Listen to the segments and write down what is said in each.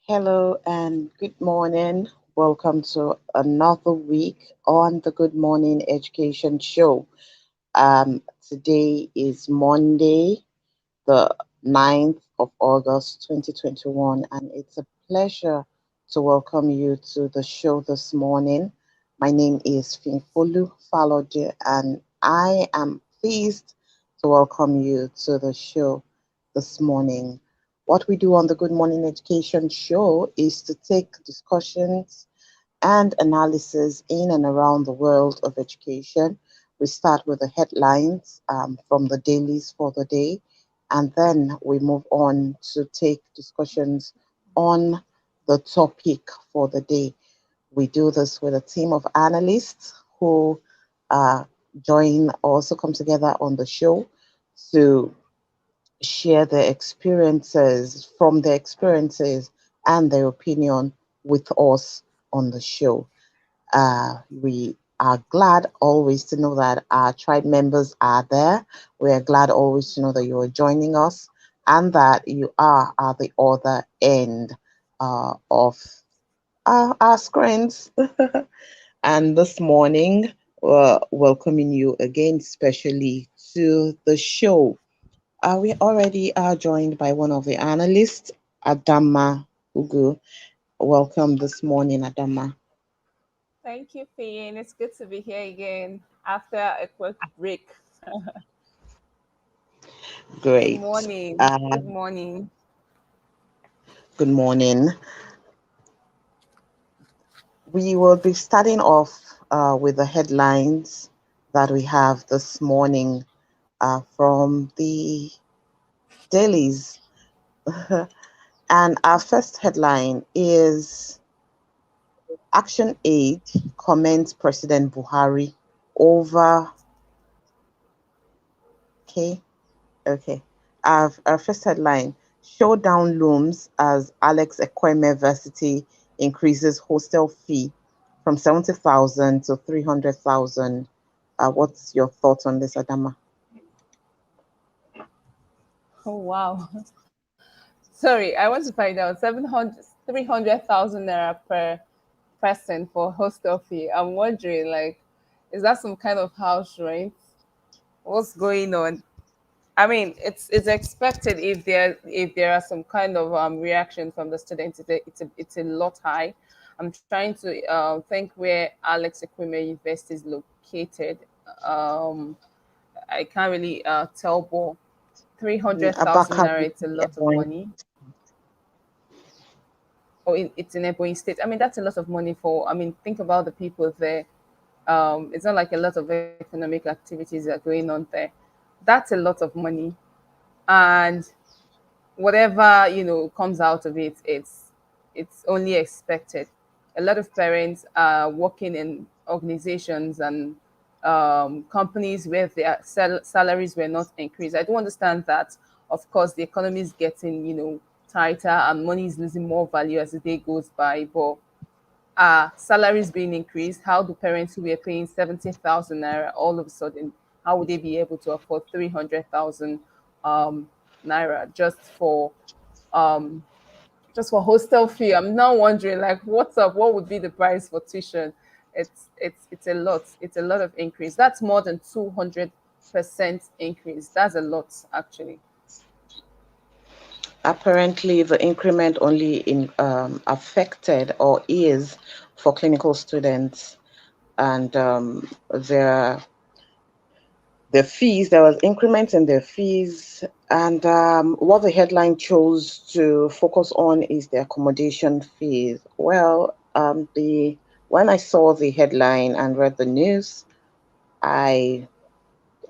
Hello and good morning. Welcome to another week on the Good Morning Education Show. Today is Monday, the 9th of August 2021, and it's a pleasure to welcome you to the show this morning. My name is Finfolu Falode, and I am pleased to welcome you to the show this morning. What we do on the Good Morning Education show is to take discussions and analysis in and around the world of education. We start with the headlines from the dailies for the day, and then we move on to take discussions on the topic for the day. We do this with a team of analysts who uh, also come together on the show to share their experiences from their experiences and their opinion with us on the show. We are glad always to know that our tribe members are there. We are glad always to know that you are joining us and that you are at the other end of our screens. And this morning, welcoming you again, especially to the show. We already are joined by one of the analysts, Adama Ugu. Welcome this morning, Adama. Thank you, Fiyin. It's good to be here again after a quick break. Good Great. morning. Uh, Good morning. Good morning. We will be starting off with the headlines that we have this morning from the dailies. And our first headline is Action Aid commends President Buhari over. Okay, okay. Our first headline: Showdown looms as Alex Ekweme University increases hostel fee from 70,000 to 300,000. What's your thoughts on this, Adama? Oh, wow. Sorry, I want to find out 300,000 naira per person for hostel fee. I'm wondering, like, is that some kind of house rent? What's going on? I mean, it's expected if there are some kind of reaction from the students. It's a lot high. I'm trying to think where Alex Ekwime University is located. Um, I can't really tell, but 300,000 Abaka, naira, it's a lot of money. Oh, it's in Ebonyi State. I mean, that's a lot of money for. I mean, think about the people there. It's not like a lot of economic activities are going on there. That's a lot of money, and whatever comes out of it, it's only expected. A lot of parents are working in organizations and companies where their salaries were not increased. I do understand that. Of course, the economy is getting tighter and money is losing more value as the day goes by, but salaries being increased, how do parents who were paying 70,000 naira all of a sudden, how would they be able to afford 300,000 um, naira um, just for hostel fee? I'm now wondering, like, what's up? What would be the price for tuition? It's a lot. It's a lot of increase. That's more than 200% increase. That's a lot, actually. apparently, the increment only affected or is for clinical students, and their fees. There was increment in their fees, and what the headline chose to focus on is the accommodation fees. Well, the when I saw the headline and read the news, I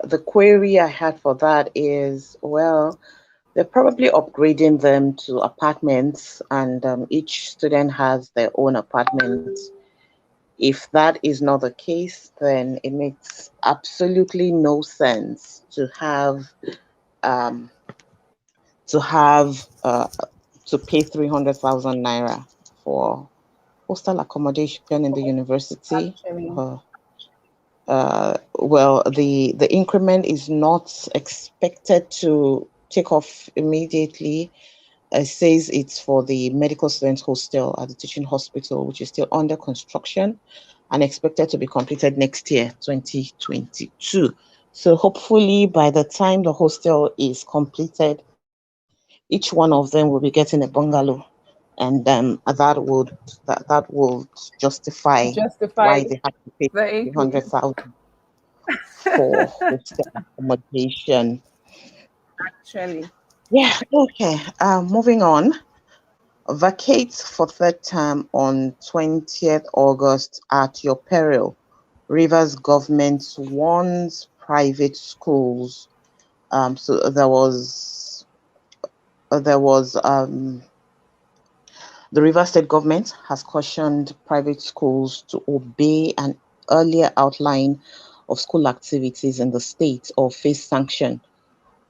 the query I had for that is, well, they're probably upgrading them to apartments, and each student has their own apartment. If that is not the case, then it makes absolutely no sense um, to have to pay 300,000 naira for hostel accommodation in the university. Actually, Well, the increment is not expected to take off immediately. It says it's for the medical students hostel at the teaching hospital, which is still under construction and expected to be completed next year, 2022. So hopefully by the time the hostel is completed, each one of them will be getting a bungalow, and that would justify why Justify they have to pay the 300,000 increase. for hostel accommodation. Actually, Yeah, okay. Moving on. Vacate for third term on 20th August at your peril. Rivers government warns private schools. So there was the Rivers State government has cautioned private schools to obey an earlier outline of school activities in the state or face sanction,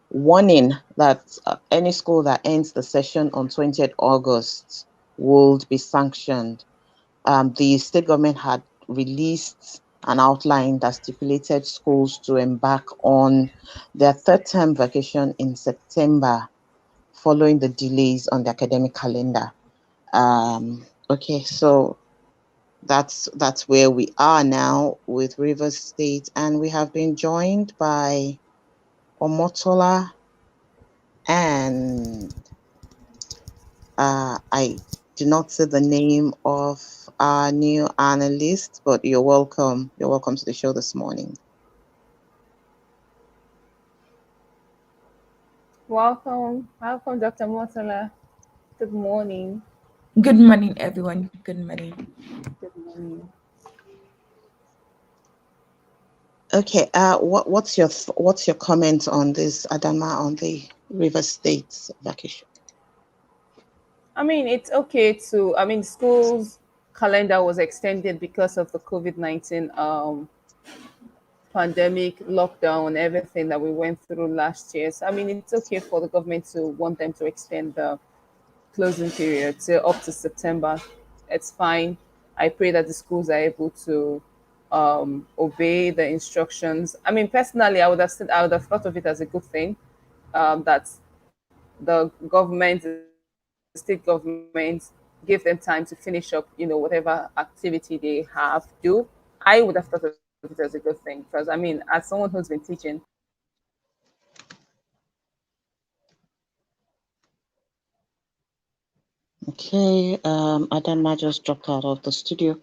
warning that any school that ends the session on 20th August would be sanctioned. The state government had released an outline that stipulated schools to embark on their third term vacation in September following the delays on the academic calendar. Okay, so that's where we are now with Rivers State, and we have been joined by Omotola and I do not say the name of our new analyst, but you're welcome. You're welcome to the show this morning. welcome, Dr. Motala. Good morning. Good morning, everyone. Good morning. Good morning. Okay, what's your comment on this, Adama, on the River State's vacation? I mean, it's okay to. I mean, schools calendar was extended because of the COVID-19 pandemic, lockdown, everything that we went through last year. So, I mean, it's okay for the government to want them to extend the closing period to up to September. It's fine. I pray that the schools are able to obey the instructions. I mean, personally, I would have thought of it as a good thing, that the government, the state government, give them time to finish up, whatever activity they have do. I would have thought of it as a good thing because, I mean, as someone who's been teaching, Okay, Adama just dropped out of the studio.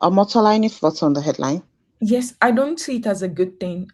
Motola, any thoughts on the headline? Yes, I don't see it as a good thing.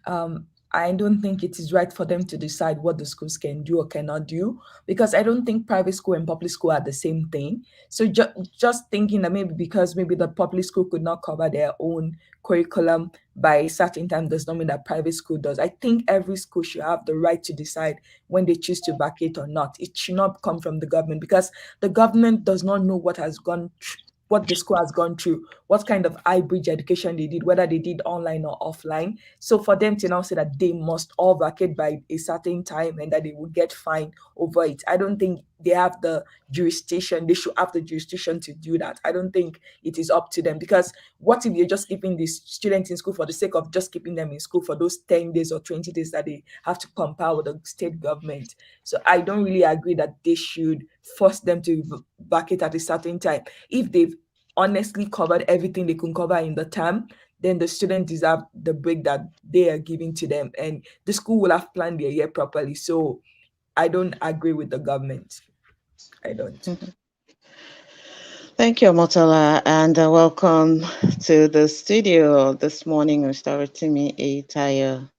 I don't think it is right for them to decide what the schools can do or cannot do because I don't think private school and public school are the same thing. So just thinking that maybe the public school could not cover their own curriculum by a certain time does not mean that private school does. I think every school should have the right to decide when they choose to vacate or not. It should not come from the government because the government does not know what the school has gone through, what kind of hybrid education they did, whether they did online or offline. So for them to now say that they must all vacate by a certain time and that they will get fined over it, I don't think they have the jurisdiction. They should have the jurisdiction to do that. I don't think it is up to them because what if you're just keeping these students in school for the sake of just keeping them in school for those 10 days or 20 days that they have to compile with the state government? So I don't really agree that they should force them to vacate at a certain time. If they've honestly covered everything they can cover in the term, then the students deserve the break that they are giving to them. And the school will have planned their year properly. So I don't agree with the government. I don't. Mhm. Thank you, Motola, and welcome to the studio this morning, Mr. Rotimi Tayo.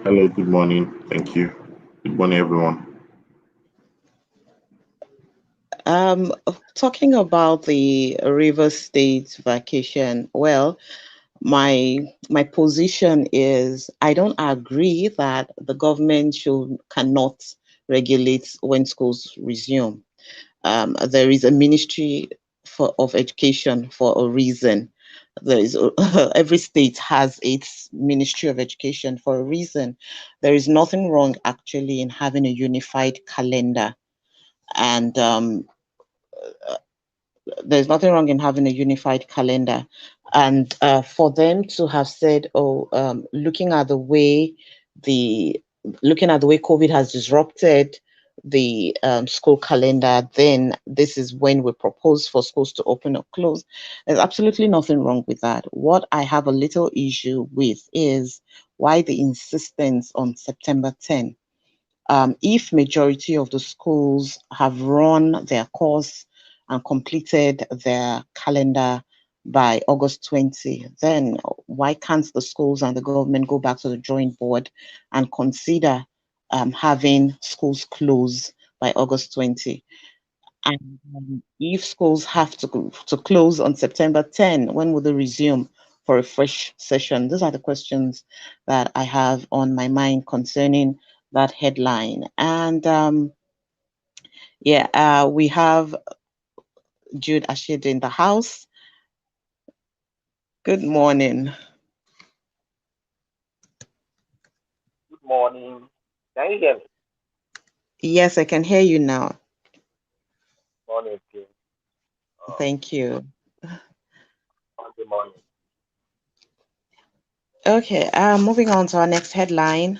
Hello, good morning. Thank you. Good morning, everyone. Um, Talking about the River State vacation, well, my position is I don't agree that the government cannot regulate when schools resume. There is a ministry of education for a reason. There is every state has its ministry of education for a reason. There is nothing wrong actually in having a unified calendar, and there's nothing wrong in having a unified calendar. And for them to have said, oh, looking at the way the looking at the way COVID has disrupted the school calendar, then this is when we propose for schools to open or close. There's absolutely nothing wrong with that. What I have a little issue with is why the insistence on September 10. If majority of the schools have run their course and completed their calendar by August 20, then why can't the schools and the government go back to the drawing board and consider having schools close by August 20? And if schools have to close on September 10, when will they resume for a fresh session? Those are the questions that I have on my mind concerning that headline. And we have Jude Ashid in the house. Good morning. Good morning. Can you hear me? Yes, I can hear you now. Morning, team. Thank you. Monday morning. Okay, moving on to our next headline.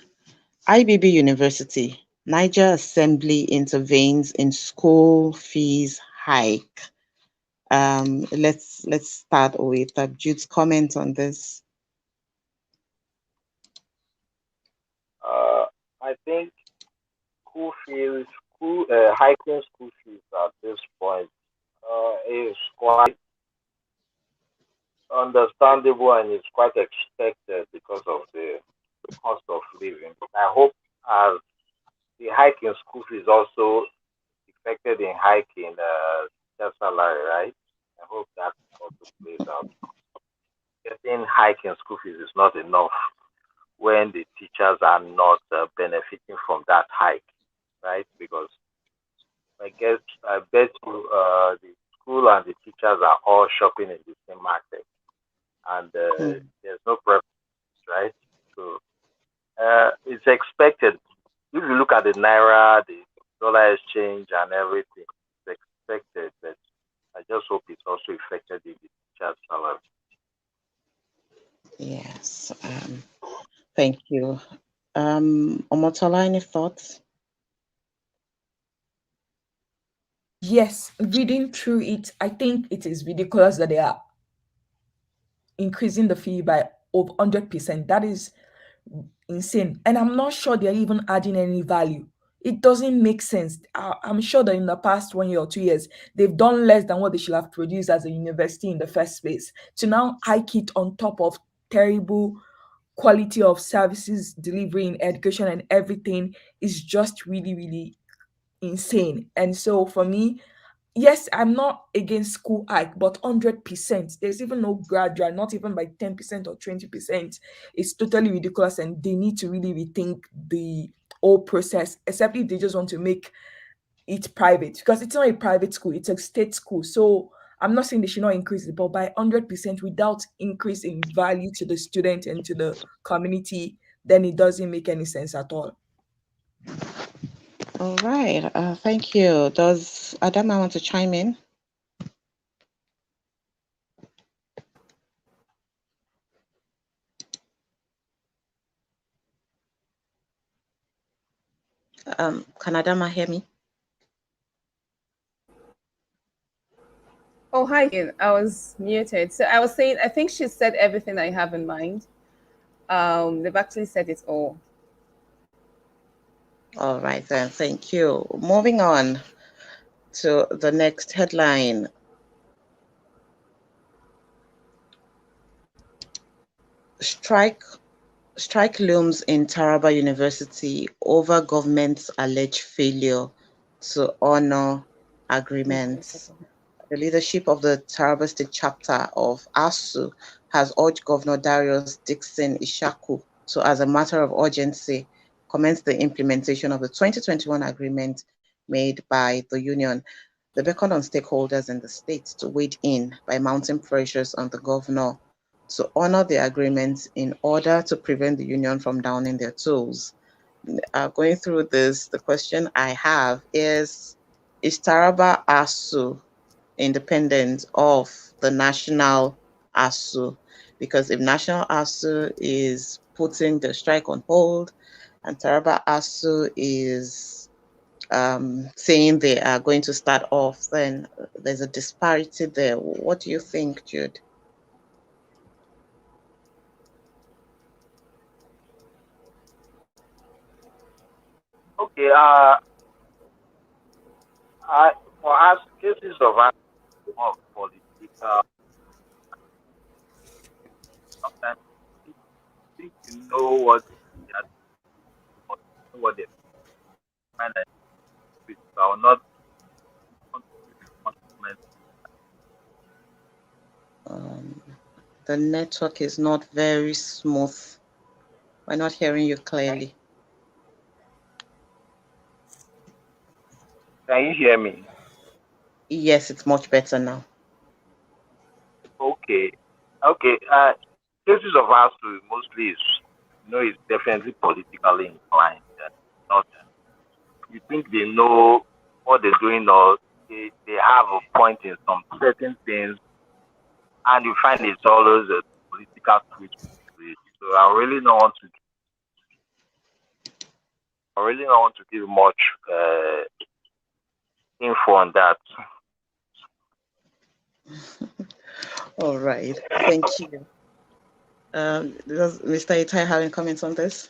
IBB University, Niger Assembly intervenes in school fees hike. Let's start with Jude's comment on this. I think hiking school fees at this point is quite understandable and it's quite expected because of the cost of living. But I hope as the hike in school fees also affected in hiking their salary, right? I hope that also plays out. Getting hike in school fees is not enough when the teachers are not benefiting from that hike, right? Because I bet you the school and the teachers are all shopping in the same market, and there's no preference, right? So it's expected. If you look at the naira, the dollar exchange, and everything, it's expected. But I just hope it's also affected in the teachers' salary. Yes, thank you. Omotola, any thoughts? Yes, reading through it, I think it is ridiculous that they are increasing the fee by over 100%. That is insane. And I'm not sure they're even adding any value. It doesn't make sense. I'm sure that in the past 1 year or 2 years, they've done less than what they should have produced as a university in the first place. To now hike it on top of terrible quality of services delivery in education and everything is just really, really insane. And so for me, yes, I'm not against school hike, but 100%. There's even no gradual, not even by 10% or 20%. It's totally ridiculous, and they need to really rethink the whole process, except if they just want to make it private, because it's not a private school, it's a state school. So I'm not saying they should not increase it, but by 100% without increase in value to the student and to the community, then it doesn't make any sense at all. All right, thank you. Does Adama want to chime in? Can Adama hear me? Oh, hi. I was muted. So I was saying, I think she said everything I have in mind. They've actually said it all. All right, then, thank you. Moving on to the next headline. Strike looms in Taraba University over government's alleged failure to honor agreements. The leadership of the Taraba State chapter of ASU has urged Governor Darius Dixon Ishaku to, as a matter of urgency, commence the implementation of the 2021 agreement made by the union. They beckoned on stakeholders in the state to wade in by mounting pressures on the governor to honor the agreement in order to prevent the union from downing their tools. Going through this, the question I have is Taraba ASU independent of the national ASU? Because if national ASU is putting the strike on hold, and Taraba ASU is saying they are going to start off, then there's a disparity there. What do you think, Jude? Okay. For us, cases of us more political. Sometimes you think you know what they are, or you know what they find that will not want to give you much comment. Um, the network is not very smooth. We're not hearing you clearly. Can you hear me? Yes, it's much better now. Okay. Okay. Cases of us mostly is, is definitely politically inclined. Not you think they know what they're doing, or they have a point in some certain things, and you find it's always a political twist to it. So I really don't want to give much info on that. All right, thank you. Does Mr. Itai have any comments on this?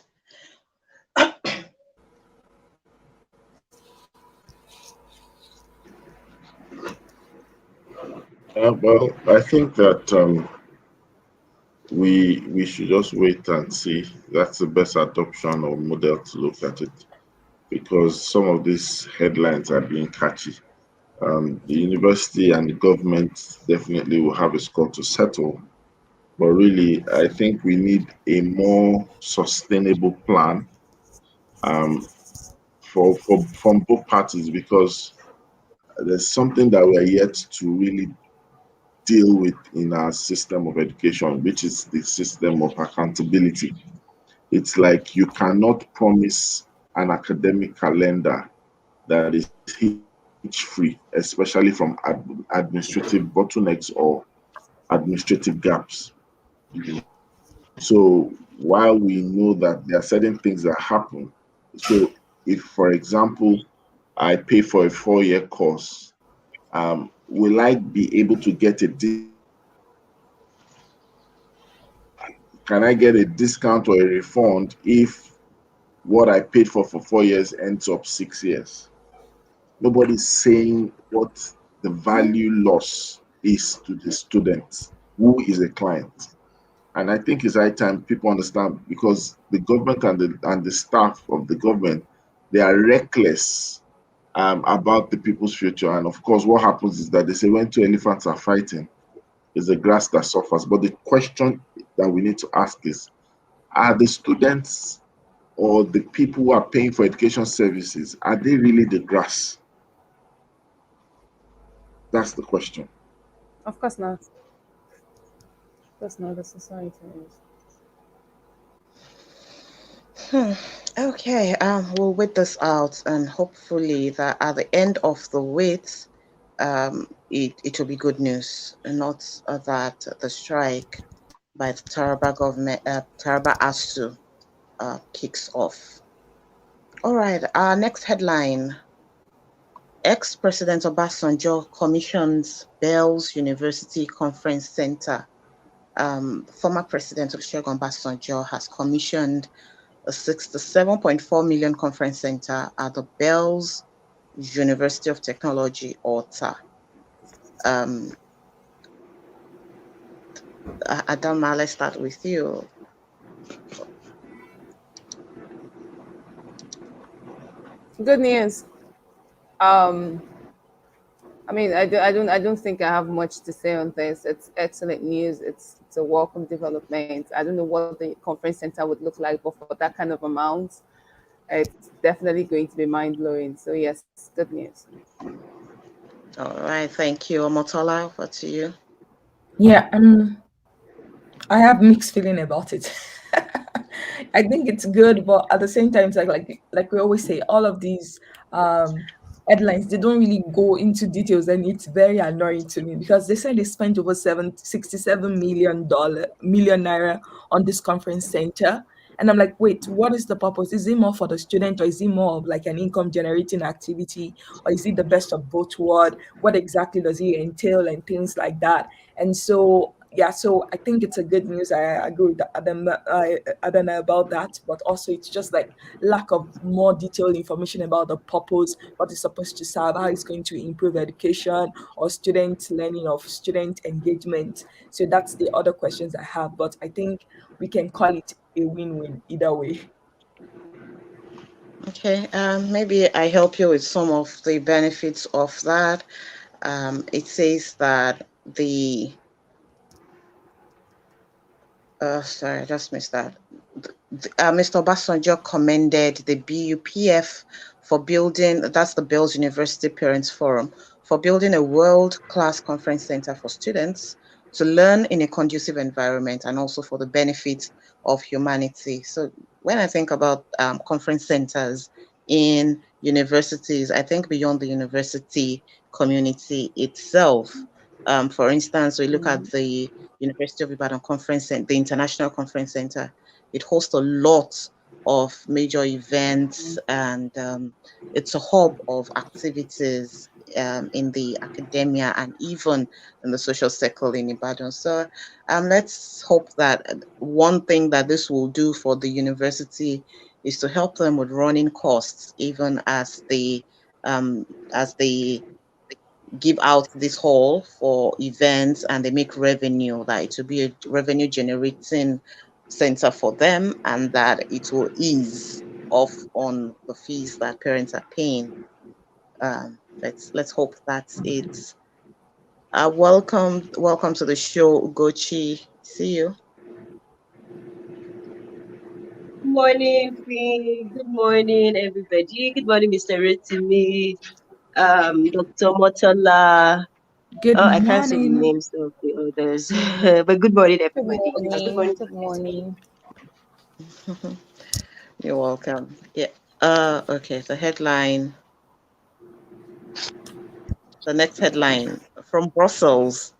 Well, I think that we should just wait and see. That's the best adoption or model to look at it, because some of these headlines are being catchy. The university and the government definitely will have a score to settle, but really, I think we need a more sustainable plan um, from both parties, because there's something that we are yet to really deal with in our system of education, which is the system of accountability. It's like you cannot promise an academic calendar that is hitch free, especially from administrative bottlenecks or administrative gaps. So while we know that there are certain things that happen, so if, for example, I pay for a 4-year course, will I be able to get a discount? Can I get a discount or a refund if what I paid for 4 years ends up 6 years? Nobody's saying what the value loss is to the student who is a client. And I think it's high time people understand, because the government and the staff of the government, they are reckless about the people's future. And of course, what happens is that they say when two elephants are fighting, it's the grass that suffers. But the question that we need to ask is, are the students or the people who are paying for education services, are they really the grass? That's the question. Of course not. That's not the society is. Okay, we'll wait this out, and hopefully that at the end of the wait, it will be good news, and not that the strike by the Taraba government, Taraba ASU, kicks off. All right, our next headline: Ex-President Obasanjo commissions Bells University Conference Center. Former President Olusegun Obasanjo has commissioned a 67.4 million conference center at the Bells University of Technology, Alta. Adama, let's start with you. Good news. Um, I don't think I have much to say on this. It's excellent news. It's a welcome development. I don't know what the conference center would look like, but for that kind of amount, it's definitely going to be mind blowing. So yes, good news. All right, thank you. Omotola, over to you. Yeah, I have mixed feeling about it. I think it's good, but at the same time, it's like we always say, all of these headlines, they don't really go into details, and it's very annoying to me, because they said they spent over $67 million million naira on this conference center, And I'm like, wait, what is the purpose? Is it more for the student, or is it more of like an income generating activity, or is it the best of both world? What exactly does it entail and things like that? And so yeah, so I think it's a good news. I agree with Adam, I don't know about that, but also it's just like lack of more detailed information about the purpose, what it's supposed to serve, how it's going to improve education or student learning, of student engagement. So that's the other questions I have, but I think we can call it a win-win either way. Okay, maybe I help you with some of the benefits of that. It says that sorry, I just missed that. Mr. Obasanjo commended the BUPF for building, that's the Bells University Parents Forum, for building a world-class conference center for students to learn in a conducive environment and also for the benefit of humanity. So when I think about conference centers in universities, I think beyond the university community itself. For instance, we look at the University of Ibadan Conference Center, the International Conference Center. It hosts a lot of major events, and it's a hub of activities in the academia and even in the social circle in Ibadan. So let's hope that one thing that this will do for the university is to help them with running costs, even um, as they give out this hall for events and they make revenue, that it will be a revenue generating center for them, and that it will ease off on the fees that parents are paying. Let's hope that's it. Welcome to the show, Ugochi. See you. Good morning, Queen. Good morning, everybody. Good morning, Mr. Rotimi, Dr. Motola. Good Oh, I can't see the morning. names of the others, but good morning, Good everybody. Good morning. morning, Good Dr. Rotimi. morning. You're welcome. Yeah. Okay. The next headline from Brussels.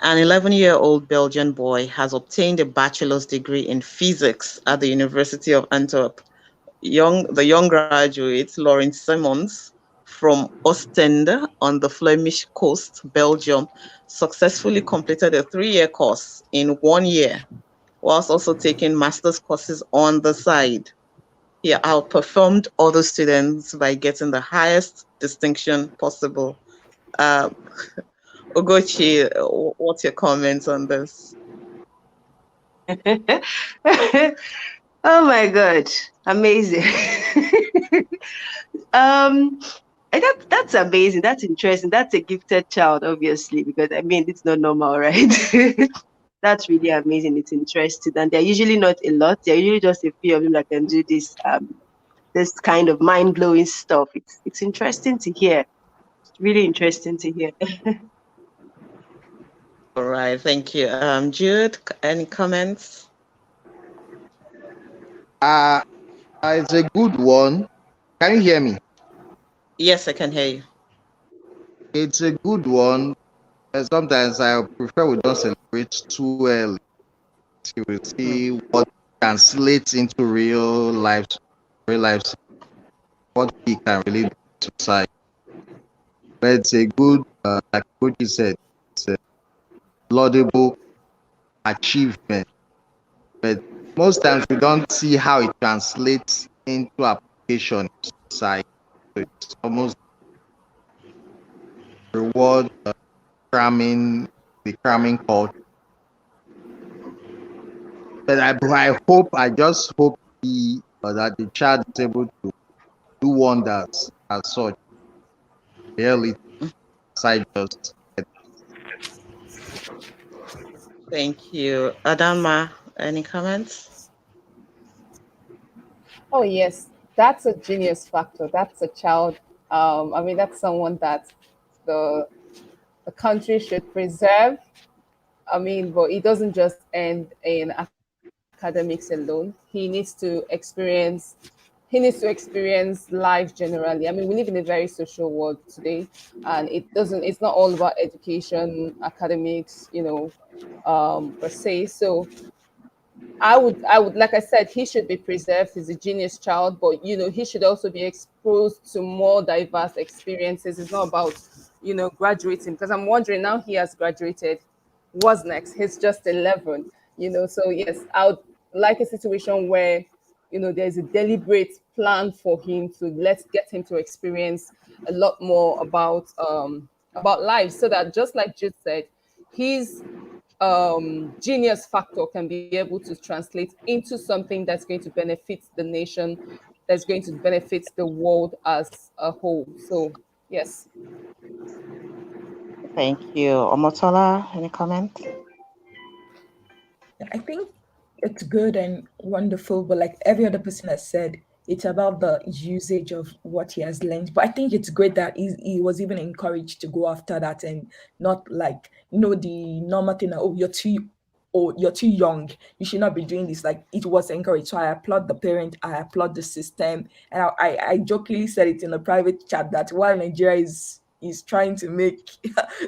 An 11-year-old Belgian boy has obtained a bachelor's degree in physics at the University of Antwerp. The young graduate, Laurent Simons, from Ostende on the Flemish coast, Belgium, successfully completed a 3-year course in 1 year, whilst also taking master's courses on the side. He outperformed other students by getting the highest distinction possible. Uh, Ogochi, what's your comments on this? Oh my God, amazing. um, and that's amazing. That's interesting. That's a gifted child, obviously, because I mean it's not normal, right? That's really amazing. It's interesting, and they're usually not a lot. They're usually just a few of them that can do this kind of mind blowing stuff. It's interesting to hear. It's really interesting to hear. All right, thank you. Jude, any comments? Uh, it's a good one. Can you hear me? Yes, I can hear you. It's a good one. And sometimes I prefer we don't celebrate too early till we Hmm. see what translates into real life, what we can really do to society. But it's a good, like what you said, it's a laudable achievement. But most times we don't see how it translates into application in society. So it's almost reward cramming, the cramming culture. But I just hope that the child is able to do wonders as such. Really, aside just Thank you. Adama, any comments? Oh yes, that's a genius factor. That's a child. I mean, that's someone that the the country should preserve. I mean, but it doesn't just end in academics alone. He needs to experience life generally. I mean, we live in a very social world today, and it's not all about education, academics, per se. So I would, like I said, he should be preserved. He's a genius child, but he should also be exposed to more diverse experiences. It's not about, graduating, because I'm wondering now he has graduated. What's next? He's just 11, So yes, I would like a situation where, there's a deliberate plan for him to let's get him to experience a lot more about life, so that just like Jude said, he's genius factor can be able to translate into something that's going to benefit the nation, that's going to benefit the world as a whole. So, yes. Thank you. Omotola, any comment? I think it's good and wonderful, but like every other person has said, it's about the usage of what he has learned. But I think it's great that he was even encouraged to go after that and not like, the normal thing that, oh, you're too young, you should not be doing this. Like it was encouraged. So I applaud the parent, I applaud the system. And I jokingly said it in a private chat that while Nigeria is trying to make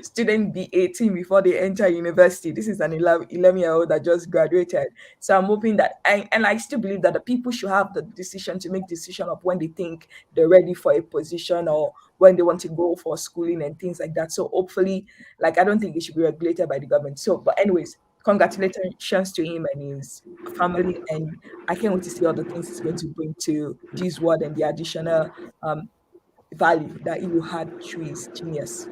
students be 18 before they enter university. This is an 11-year-old that just graduated. So I'm hoping that, and I still believe that the people should have the decision to make decision of when they think they're ready for a position or when they want to go for schooling and things like that. So hopefully, like, I don't think it should be regulated by the government. So, but anyways, congratulations to him and his family. And I can't wait to see all the things he's going to bring to this world and the additional um, value that he will add through his genius.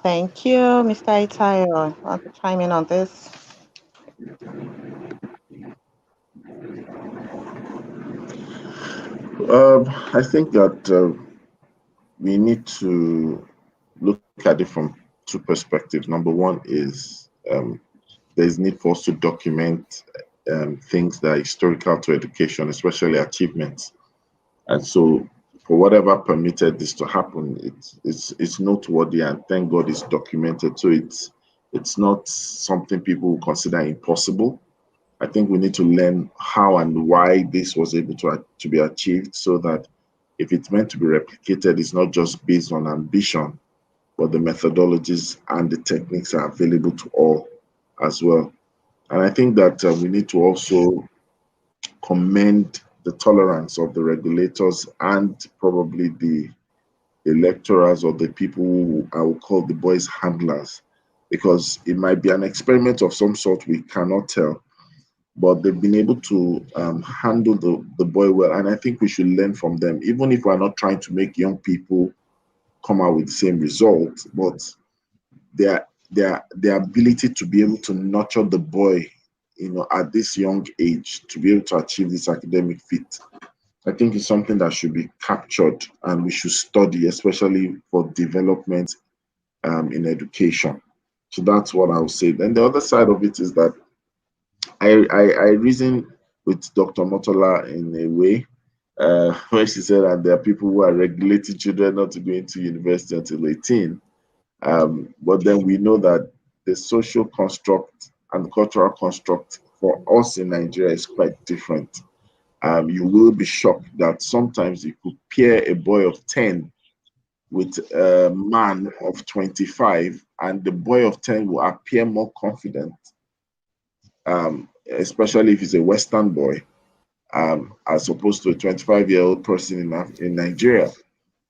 Thank you, Mr. Itayo. Want to chime in on this? I think that we need to look at it from two perspectives. Number one is there's need for us to document things that are historical to education, especially achievements. And so, for whatever permitted this to happen, it's noteworthy, and thank God it's documented. So it's not something people will consider impossible. I think we need to learn how and why this was able to be achieved, so that if it's meant to be replicated, it's not just based on ambition, but the methodologies and the techniques are available to all as well. And I think that we need to also commend the tolerance of the regulators and probably the lecturers or the people who I will call the boys handlers, because it might be an experiment of some sort, we cannot tell, but they've been able to handle the boy well. And I think we should learn from them, even if we're not trying to make young people come out with the same result, but their ability to be able to nurture the boy, at this young age, to be able to achieve this academic feat, I think it's something that should be captured and we should study, especially for development in education. So that's what I would say. Then the other side of it is that I reason with Dr. Motola in a way, when she said that there are people who are regulating children not to go into university until 18. But then we know that the social construct and cultural construct for us in Nigeria is quite different. You will be shocked that sometimes you could pair a boy of 10 with a man of 25, and the boy of 10 will appear more confident, especially if he's a Western boy, as opposed to a 25-year-old person in Nigeria.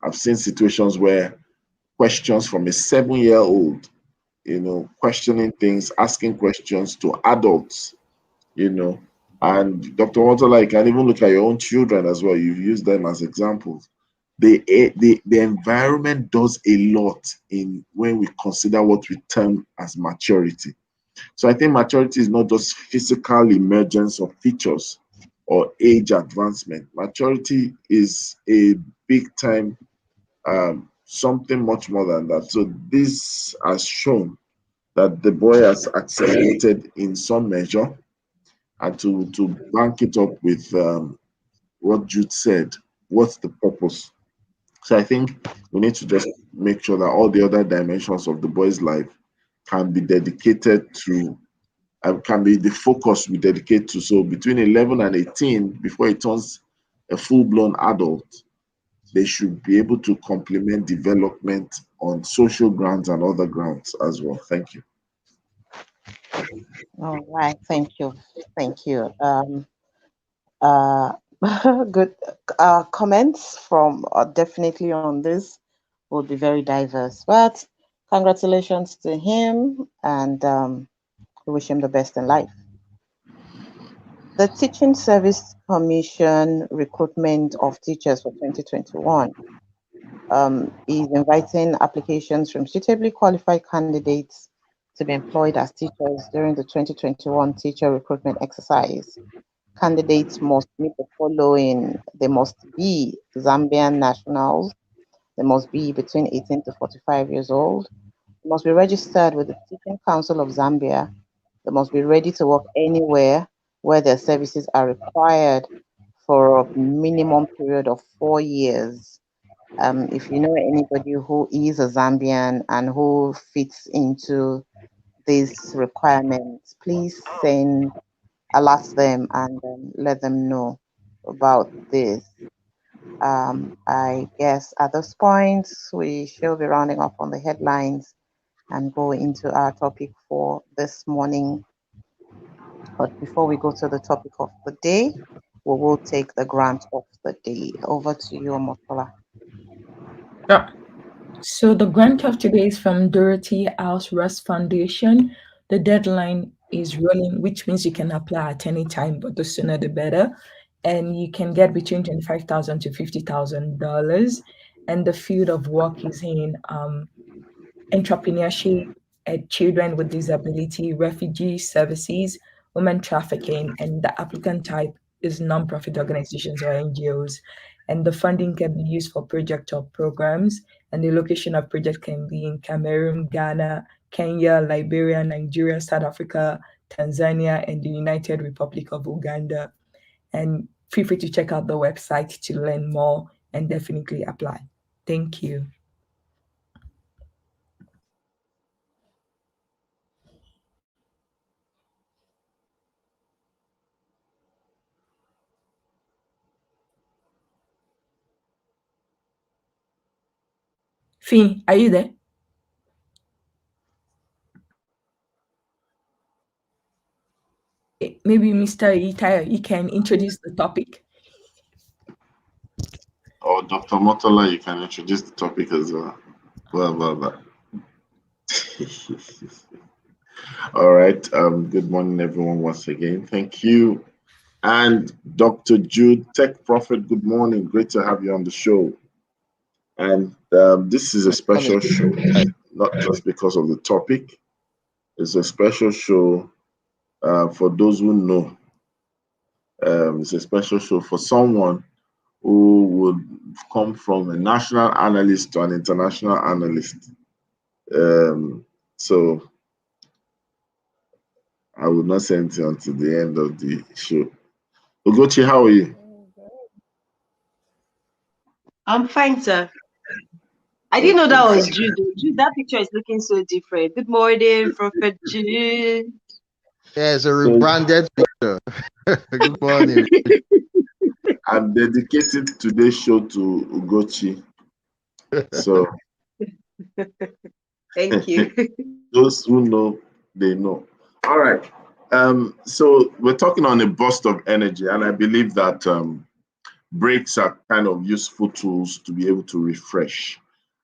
I've seen situations where questions from a 7-year-old, questioning things, asking questions to adults, and Dr. Motola, you can even look at your own children as well. You've used them as examples. The environment does a lot in when we consider what we term as maturity. So I think maturity is not just physical emergence of features or age advancement. Maturity is a big time something much more than that. So this has shown that the boy has accelerated in some measure, and to bank it up with what Jude said, what's the purpose? So I think we need to just make sure that all the other dimensions of the boy's life can be dedicated to, can be the focus we dedicate to. So between 11 and 18, before he turns a full-blown adult, they should be able to complement development on social grounds and other grounds as well. Thank you. All right, thank you Thank you. Uh, good comments from definitely on this will be very diverse. But congratulations to him, and we wish him the best in life. The Teaching Service Commission recruitment of teachers for 2021 is inviting applications from suitably qualified candidates to be employed as teachers during the 2021 teacher recruitment exercise. Candidates must meet the following. They must be Zambian nationals. They must be between 18 to 45 years old. They must be registered with the Teaching Council of Zambia. They must be ready to work anywhere where their services are required for a minimum period of 4 years. If you know anybody who is a Zambian and who fits into these requirements, please alert them and let them know about this. I guess at this point, we shall be rounding up on the headlines and go into our topic for this morning. But before we go to the topic of the day, we will take the grant of the day. Over to you, Motola. Yeah. So the grant of today is from Dorothy House Rust Foundation. The deadline is rolling, which means you can apply at any time, but the sooner the better. And you can get between $25,000 to $50,000. And the field of work is in entrepreneurship, children with disability, refugee services, women trafficking, and the applicant type is nonprofit organizations or NGOs. And the funding can be used for project or programs, and the location of project can be in Cameroon, Ghana, Kenya, Liberia, Nigeria, South Africa, Tanzania, and the United Republic of Uganda. And feel free to check out the website to learn more and definitely apply. Thank you. Finn, are you there? Maybe Mr. Itaya, you can introduce the topic. Or Dr. Motola, you can introduce the topic as well. Blah. All right. Good morning, everyone, once again. Thank you. And Dr. Jude, Tech Prophet, good morning. Great to have you on the show. And this is a special show, not just because of the topic. It's a special show for those who know. It's a special show for someone who would come from a national analyst to an international analyst. So I will not say anything until the end of the show. Ugochi, how are you? I'm fine, sir. I didn't know that was Jude. Jude, that picture is looking so different. Good morning, Prophet Jude. Yeah, it's a rebranded picture. Good morning. I'm dedicated today's show to Ugochi. So Thank you. those who know, they know. All right. So we're talking on a burst of energy, and I believe that breaks are kind of useful tools to be able to refresh.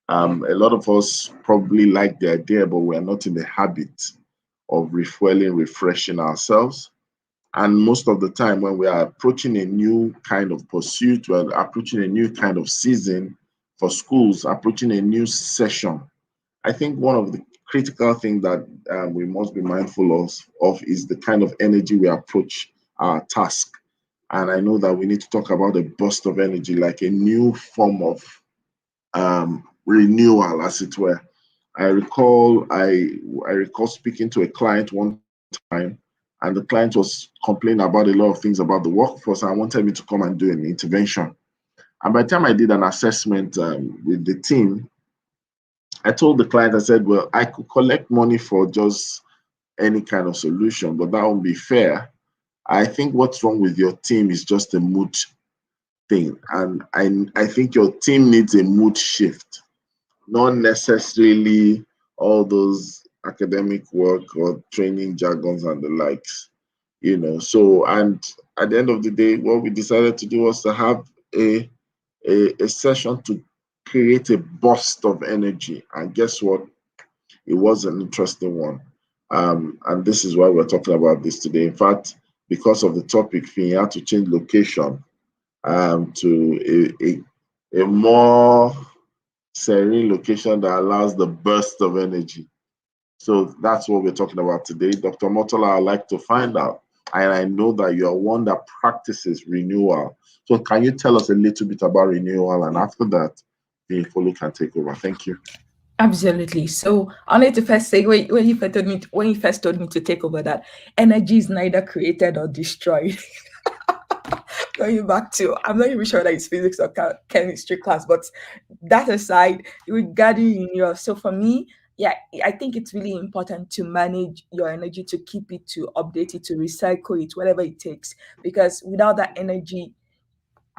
A lot of us probably like the idea, but we're not in the habit of refueling, refreshing ourselves. And most of the time, when we are approaching a new kind of pursuit, we're approaching a new kind of season for schools, approaching a new session, I think one of the critical things that we must be mindful of is the kind of energy we approach our task. And I know that we need to talk about a burst of energy, like a new form of renewal, as it were. I recall speaking to a client one time, and the client was complaining about a lot of things about the workforce. And wanted me to come and do an intervention. And by the time I did an assessment with the team, I told the client, I said, well, I could collect money for just any kind of solution, but that won't be fair. I think what's wrong with your team is just a mood thing. And I think your team needs a mood shift, not necessarily all those academic work or training jargons and the likes. So, and at the end of the day, what we decided to do was to have a session to create a burst of energy. And guess what? It was an interesting one. And this is why we're talking about this today. In fact, because of the topic, we had to change location to a more serene location that allows the burst of energy. So that's what we're talking about today. Dr. Motola, I'd like to find out, and I know that you're one that practices renewal. So can you tell us a little bit about renewal? And after that, the Infolu can take over. Thank you. Absolutely. So I need to first say when you first told me to take over that energy is neither created or destroyed. Going back to, I'm not even sure that it's physics or chemistry class, but that aside, regarding renewal. So for me, yeah, I think it's really important to manage your energy, to keep it, to update it, to recycle it, whatever it takes. Because without that energy,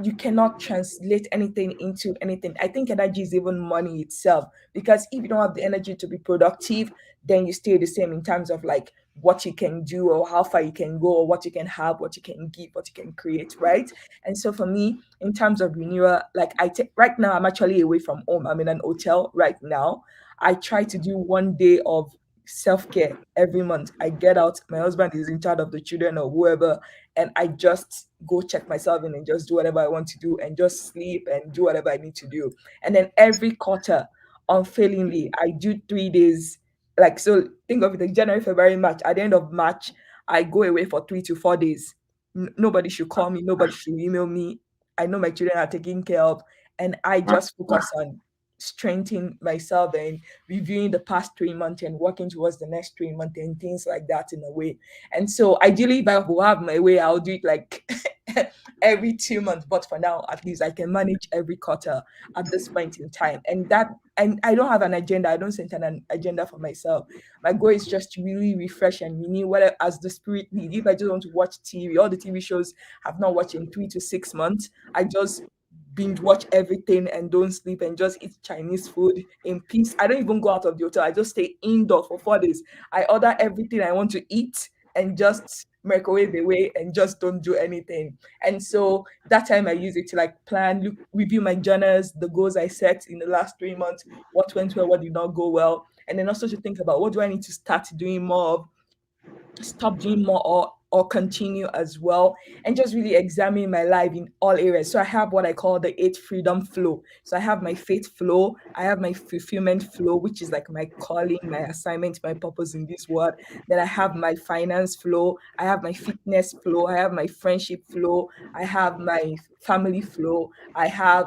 you cannot translate anything into anything. I think energy is even money itself, because if you don't have the energy to be productive, then you stay the same in terms of like what you can do or how far you can go or what you can have, what you can give, what you can create, right? And so for me, in terms of renewal, like I take right now, I'm actually away from home. I'm in an hotel right now. I try to do 1 day of self-care every month. I get out, my husband is in charge of the children or whoever, and I just go check myself in and just do whatever I want to do and just sleep and do whatever I need to do. And then every quarter, unfailingly, I do 3 days. Like, so think of it like January, February, March. At the end of March, I go away for 3 to 4 days. Nobody should call me, nobody should email me. I know my children are taken care of, and I just focus on strengthening myself and reviewing the past 3 months and working towards the next 3 months and things like that in a way. And so ideally, if I will have my way, I'll do it like every 2 months. But for now, at least I can manage every quarter at this point in time. And I don't have an agenda. I don't set an agenda for myself. My goal is just to really refresh and renew whatever as the spirit lead. If I just want to watch TV, all the TV shows I've not watched in 3 to 6 months, I just binge watch everything and don't sleep and just eat Chinese food in peace. I don't even go out of the hotel. I just stay indoor for 4 days. I order everything I want to eat and just microwave away and just don't do anything. And so that time I use it to like plan, look, review my journals, the goals I set in the last 3 months, what went well, what did not go well. And then also to think about what do I need to start doing more of, stop doing more, or continue as well, and just really examine my life in all areas. So I have what I call the 8 freedom flow. So I have my faith flow, I have my fulfillment flow, which is like my calling, my assignment, my purpose in this world. Then I have my finance flow, I have my fitness flow, I have my friendship flow, I have my family flow, I have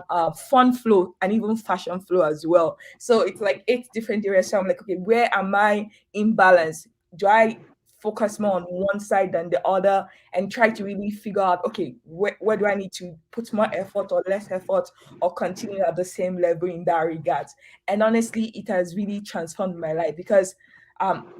fun flow, and even fashion flow as well. So it's like 8 different areas. So I'm like, okay, where am I imbalance? Do I focus more on one side than the other, and try to really figure out, okay, where do I need to put more effort or less effort, or continue at the same level in that regard. And honestly, it has really transformed my life, because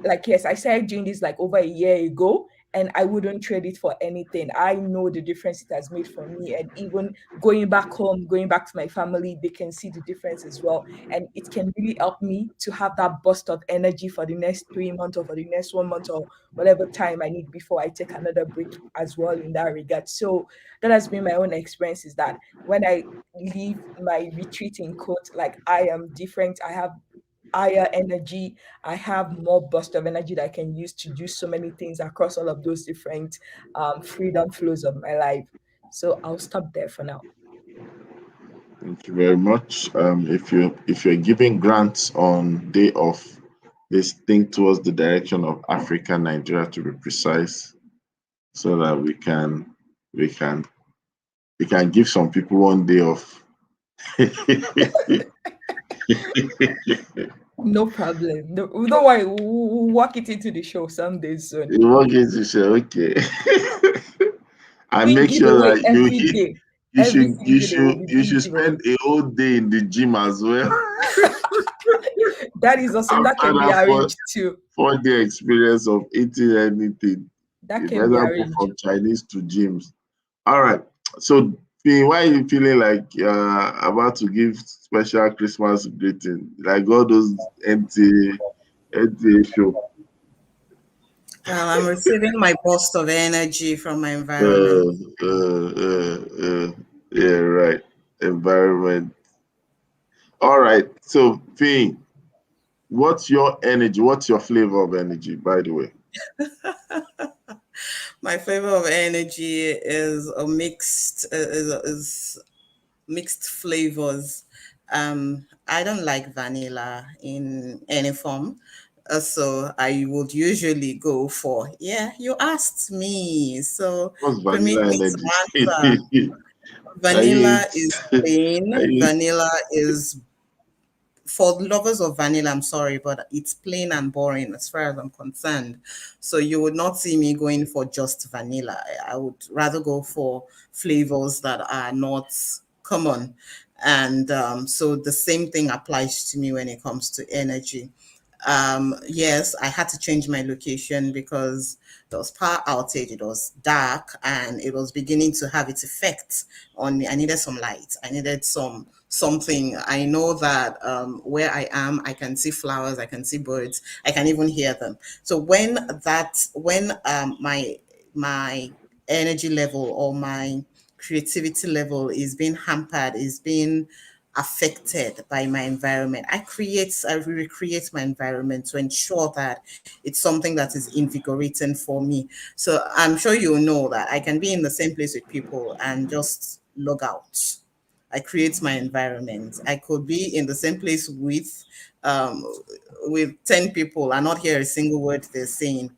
like, yes, I started doing this like over a year ago, and I wouldn't trade it for anything. I know the difference it has made for me, and even going back home, going back to my family, they can see the difference as well. And it can really help me to have that burst of energy for the next 3 months or for the next 1 month or whatever time I need before I take another break as well in that regard. So that has been my own experience, is that when I leave my retreat in quote, like I am different, I have higher energy, I have more burst of energy that I can use to do so many things across all of those different freedom flows of my life. So I'll stop there for now. Thank you very much. If you're giving grants on day off, please think towards the direction of Africa, Nigeria to be precise, so that we can we can give some people 1 day off. No problem. No, don't worry, we'll work it into the show some days soon. You want it to say okay. And Doing make sure giveaway that you every hit day. you Every should you single day we'll should be you doing should spend giveaways. a whole day in the gym as well. That is awesome. That After can be that arranged too. 4 day experience of eating anything, That you can be better go arranged. from Chinese to gyms. All right. So, Finn, why are you feeling like about to give special Christmas greeting, like all those empty show? I'm receiving my burst of energy from my Uh, environment. uh, uh, uh, yeah, right. Environment. All right. So, Finn, what's your energy? What's your flavor of energy, by the way? My flavor of energy is a mixed is mixed flavors. I don't like vanilla in any form. So I would usually go for, yeah, you asked me. So What's permit vanilla me to energy? answer. I Vanilla used, is plain. I Vanilla is for lovers of vanilla, I'm sorry, but it's plain and boring as far as I'm concerned. So you would not see me going for just vanilla. I would rather go for flavors that are not common. And so the same thing applies to me when it comes to energy. Yes, I had to change my location because there was power outage, it was dark, and it was beginning to have its effect on me. I needed some light. I needed something. I know that where I am, I can see flowers, I can see birds, I can even hear them. So when my energy level or my creativity level is being hampered, is being affected by my environment, I recreate my environment to ensure that it's something that is invigorating for me. So I'm sure you know that I can be in the same place with people and just log out. I create my environment. I could be in the same place um, with 10 people and not hear a single word they're saying.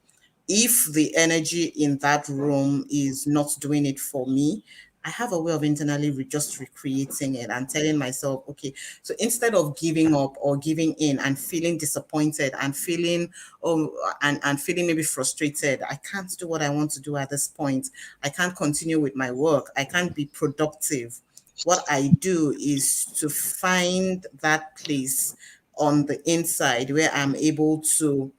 If the energy in that room is not doing it for me, I have a way of internally just recreating it and telling myself, okay, so instead of giving up or giving in and feeling disappointed and feeling and feeling maybe frustrated, I can't do what I want to do at this point. I can't continue with my work. I can't be productive. What I do is to find that place on the inside where I'm able to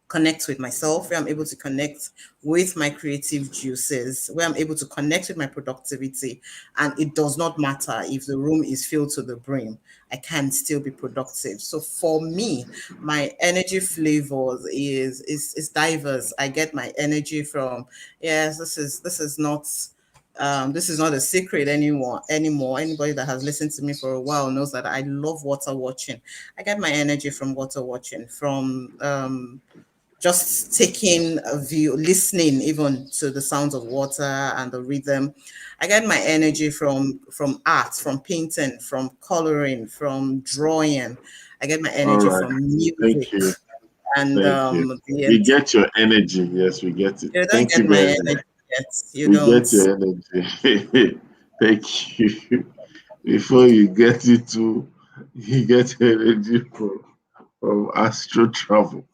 connect with myself, where I'm able to connect with my creative juices, where I'm able to connect with my productivity. And it does not matter if the room is filled to the brim, I can still be productive. So for me, my energy flavors is diverse. I get my energy from, yes, this is not a secret anymore. Anybody that has listened to me for a while knows that I love water watching. I get my energy from water watching, from just taking a view, listening even to the sounds of water and the rhythm. I get my energy from art, from painting, from coloring, from drawing. I get my all energy right. from Thank music, you. and Thank you. the We get your energy. Yes, we get it. you don't Thank get you my very much. energy yet. You We don't. get your energy. Thank you. Before you get it to, you get energy from astro travel.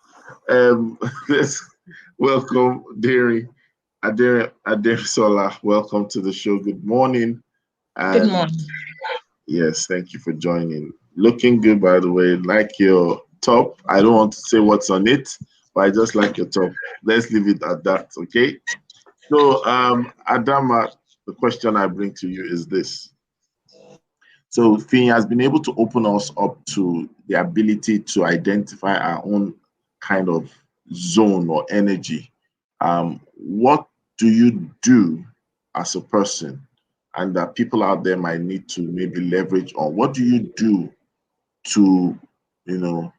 Let's welcome Adere Sola. Welcome to the show. Good morning. Good And morning. yes, thank you for joining. Looking good, by the way. Like your top. I don't want to say what's on it, but I just like your top. Let's leave it at that, okay? So, Adama, the question I bring to you is this. So, Finn has been able to open us up to the ability to identify our own kind of zone or energy. What do you do as a person, and that people out there might need to maybe leverage on? What do you do to, you know,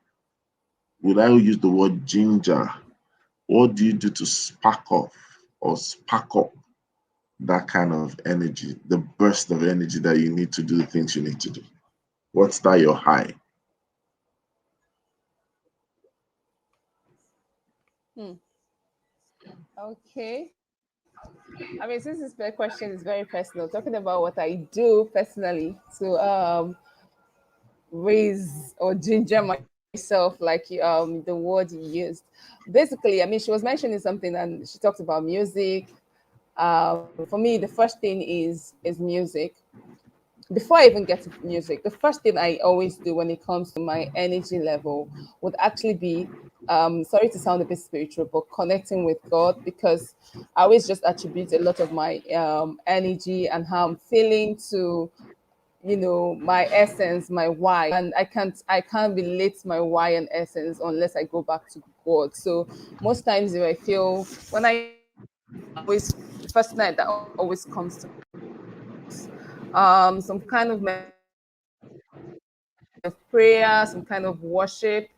would I use the word ginger? What do you do to spark off or spark up that kind of energy, the burst of energy that you need to do the things you need to do? What's that your high? Hmm. Okay. I mean, since this question is very personal, talking about what I do personally to raise or ginger myself, like the word you used. Basically, I mean, she was mentioning something, and she talked about music. For me, the first thing is music. Before I even get to music, the first thing I always do when it comes to my energy level would actually be, sorry to sound a bit spiritual, but connecting with God, because I always just attribute a lot of my energy and how I'm feeling to my essence, my why. And I can't relate my why and essence unless I go back to God. So most times if I feel, when I always, the first thing that always comes to mind is some kind of meditation, some kind of prayer, some kind of worship.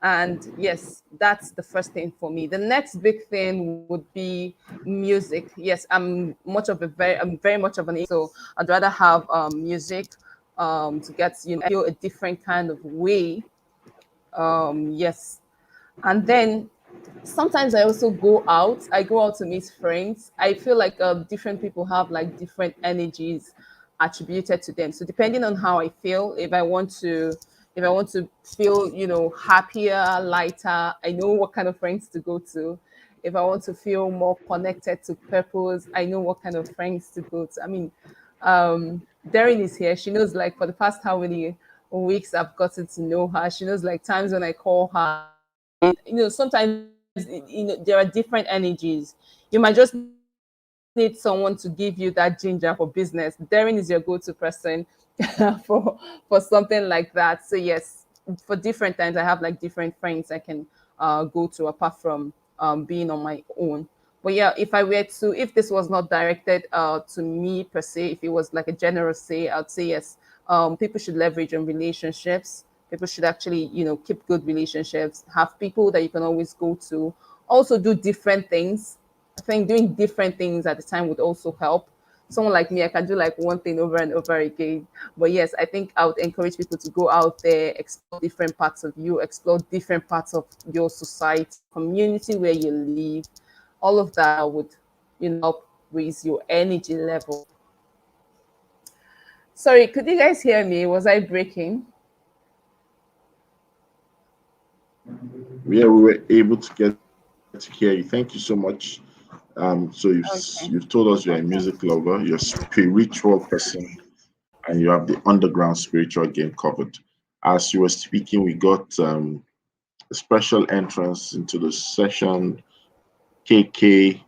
And yes, that's the first thing for me. The next big thing would be music. Yes, I'm very much of an, so I'd rather have music to get, feel a different kind of way. Yes. And then sometimes I also go out. I go out to meet friends. I feel like different people have like different energies attributed to them. So depending on how I feel, if I want to feel, happier, lighter, I know what kind of friends to go to. If I want to feel more connected to purpose, I know what kind of friends to go to. I mean, Darren is here. She knows, like, for the past how many weeks I've gotten to know her. She knows, like, times when I call her, and sometimes there are different energies. You might just need someone to give you that ginger for business. Darren is your go-to person for something like that. So yes, for different times I have like different friends I can go to, apart from being on my own. But yeah, if this was not directed to me per se, if it was like a general say, I'd say yes. People should leverage on relationships. People should actually, keep good relationships. Have people that you can always go to. Also do different things. I think doing different things at the time would also help. Someone like me, I can do like one thing over and over again. But yes, I think I would encourage people to go out there, explore different parts of you, explore different parts of your society, community where you live. All of that would, help raise your energy level. Sorry, could you guys hear me? Was I breaking? Yeah, we were able to get to hear you. Thank you so much. So you've Okay. told us you're a music lover, you're a spiritual person, and you have the underground spiritual game covered. As you were speaking, we got a special entrance into the session. KK,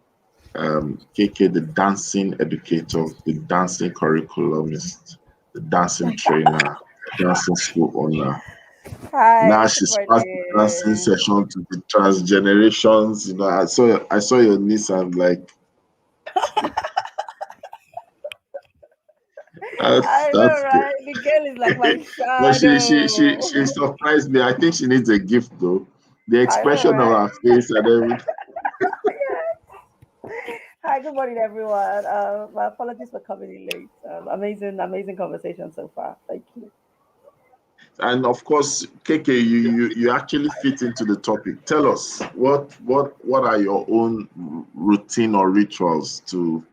KK, the dancing educator, the dancing curriculumist, the dancing trainer, dancing school owner. Now Hi, good she's passed the dancing morning. session to the transgenerations. I saw your niece. I'm like, I know, that's good. right? The girl is like my But she shadow. surprised me. I think she needs a gift though. The I know, expression of right? her face and everything. Hi, good morning, everyone. My apologies for coming in late. Amazing, amazing conversation so far. Thank you. And of course, KK, you actually fit into the topic. Tell us what are your own routine or rituals to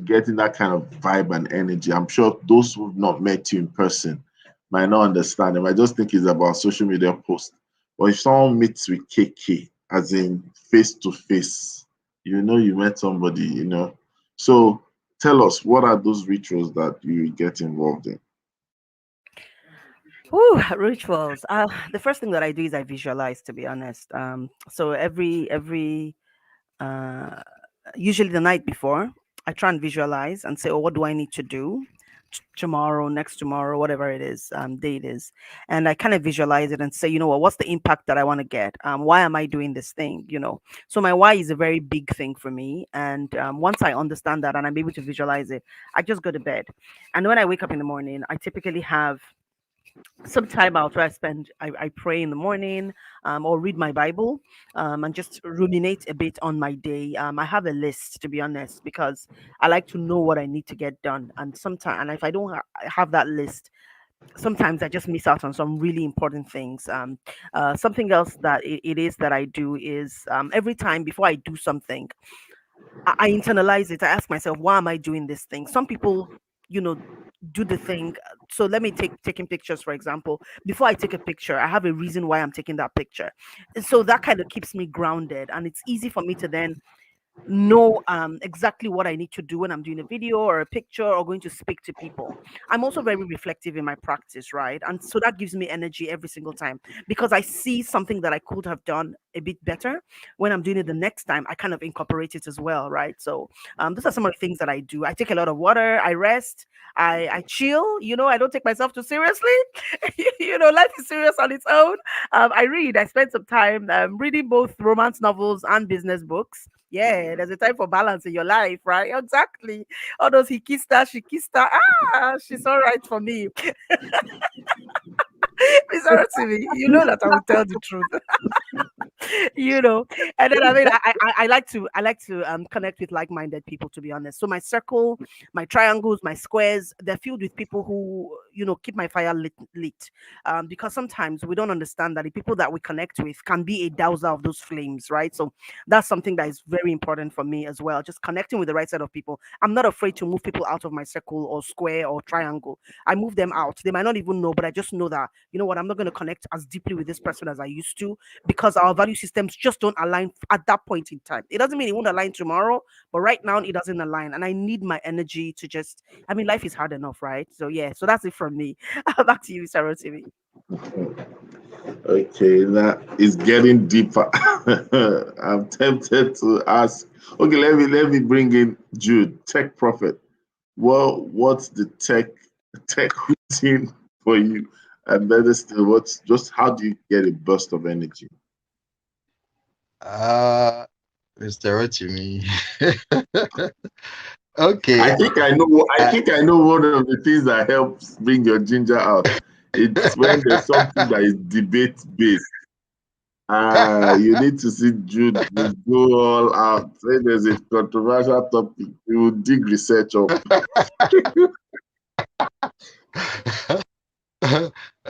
get in that kind of vibe and energy. I'm sure those who've not met you in person might not understand. They might just think it's about social media posts. But if someone meets with KK, as in face to face, you know you met somebody. So tell us, what are those rituals that you get involved in? Whew, rituals. The first thing that I do is I visualize, to be honest. So every uh, usually the night before, I try and visualize and say, oh, what do I need to do tomorrow, next tomorrow, whatever it is, date is. And I kind of visualize it and say, you know what, what's the impact that I want to get? Why am I doing this thing? So my why is a very big thing for me. And once I understand that and I'm able to visualize it, I just go to bed. And when I wake up in the morning, I typically have some time out where I pray in the morning, or read my Bible, and just ruminate a bit on my day. I have a list, to be honest, because I like to know what I need to get done. And sometimes, and if I don't have that list, sometimes I just miss out on some really important things. Something else that it is that I do is, every time before I do something, I internalize it. I ask myself, why am I doing this thing? Some people, you know, do the thing. So let me take taking pictures, for example. Before I take a picture, I have a reason why I'm taking that picture. And so that kind of keeps me grounded, and it's easy for me to then know exactly what I need to do when I'm doing a video or a picture or going to speak to people. I'm also very reflective in my practice, right? And so that gives me energy every single time because I see something that I could have done a bit better. When I'm doing it the next time, I kind of incorporate it as well, right? So those are some of the things that I do. I take a lot of water, I rest, I chill, I don't take myself too seriously. Life is serious on its own. I read, I spend some time reading both romance novels and business books. Yeah, there's a time for balance in your life, right? Exactly. All those he kissed her, she kissed her. She's all right for me. It's all right to me. You know that I will tell the truth. you know and then I like to connect with like-minded people, to be honest. So my circle, my triangles, my squares, they're filled with people who keep my fire lit. Because sometimes we don't understand that the people that we connect with can be a dowser of those flames, right? So that's something that is very important for me as well, just connecting with the right set of people. I'm not afraid to move people out of my circle or square or triangle. I move them out. They might not even know, but I just know that, you know what, I'm not going to connect as deeply with this person as I used to, because our value systems just don't align at that point in time. It doesn't mean it won't align tomorrow, but right now it doesn't align. And I need my energy to just, I mean, life is hard enough, right? So, yeah, so that's it from me. Back to you, Sarah TV. Okay, that is getting deeper. I'm tempted to ask. Okay, let me bring in Jude, tech prophet. Well, what's the tech routine for you? And better still, what's just how do you get a burst of energy? Uh, Mr. Rotimi. I Okay. think I know. I Uh, think I know one of the things that helps bring your ginger out. It's when there's something that is debate based. You need to see Jude will go all out. When there's a controversial topic, he will dig research up.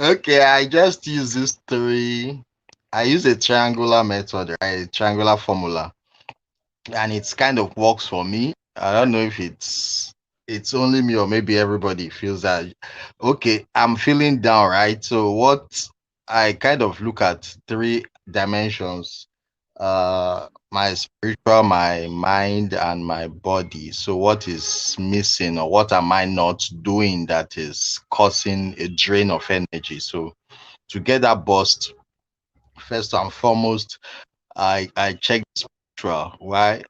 okay, I just use this three. I use a triangular method, right? A triangular formula, and it's kind of works for me. I don't know if it's only me or maybe everybody feels that. Okay, I'm feeling down, right? So what I kind of look at three dimensions: my spiritual, my mind, and my body. So what is missing, or what am I not doing that is causing a drain of energy? So to get that burst, first and foremost, I check the spiritual. Why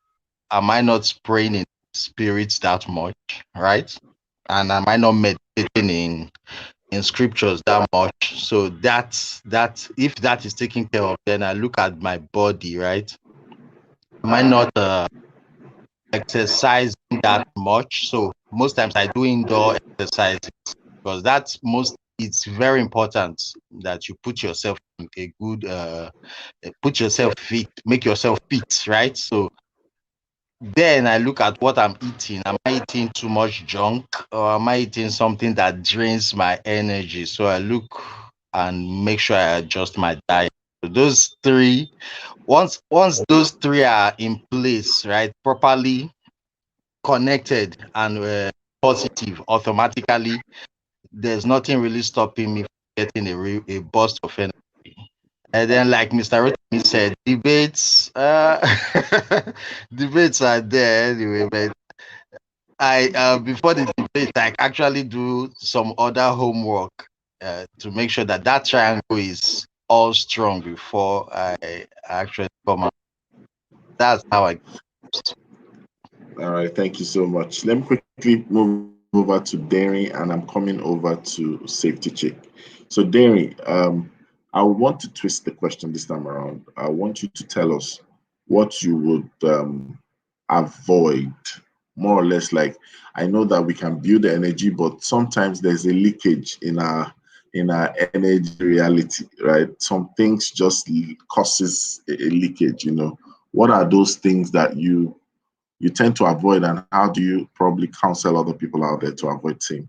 am I not praying in spirits that much, right? And am I not meditating in scriptures that much? So that if that is taken care of, then I look at my body, right? Am I not exercising that much? So most times I do indoor exercises because that's most. It's very important that you put yourself in a good, put yourself fit, make yourself fit, right? So then I look at what I'm eating. Am I eating too much junk, or am I eating something that drains my energy? So I look and make sure I adjust my diet. So those three, once those three are in place, right, properly connected and positive, automatically, there's nothing really stopping me from getting a burst of energy. And then, like Mr. Rotimi said, debates, debates are there anyway. But I, before the debate, I actually do some other homework to make sure that that triangle is all strong before I actually come out. That's how I. All right, thank you so much. Let me quickly move over to Derry, and I'm coming over to Safety Check. So, Derry, I want to twist the question this time around. I want you to tell us what you would avoid, more or less. Like, I know that we can build the energy, but sometimes there's a leakage in our energy reality, right? Some things just causes a leakage. What are those things that you tend to avoid, and how do you probably counsel other people out there to avoid seeing?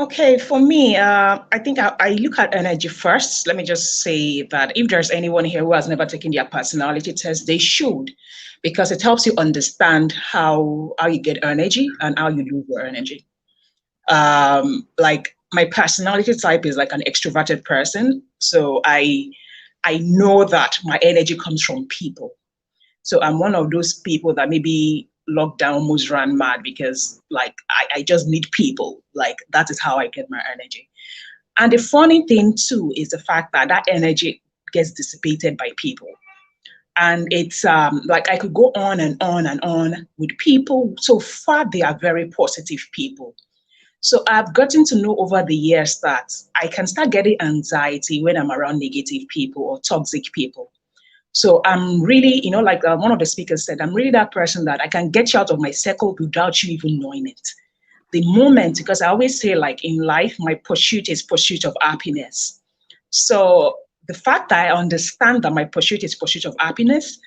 Okay, for me, I think I look at energy first. Let me just say that if there's anyone here who has never taken their personality test, they should, because it helps you understand how you get energy and how you lose your energy. Like my personality type is like an extroverted person, so I know that my energy comes from people. So I'm one of those people that maybe lockdown almost ran mad because like I just need people. Like that is how I get my energy. And the funny thing too is the fact that that energy gets dissipated by people. And it's like I could go on and on and on with people. So far, they are very positive people. So I've gotten to know over the years that I can start getting anxiety when I'm around negative people or toxic people. So I'm really, like one of the speakers said, I'm really that person that I can get you out of my circle without you even knowing it. The moment, because I always say, like in life, my pursuit is pursuit of happiness. So the fact that I understand that my pursuit is pursuit of happiness,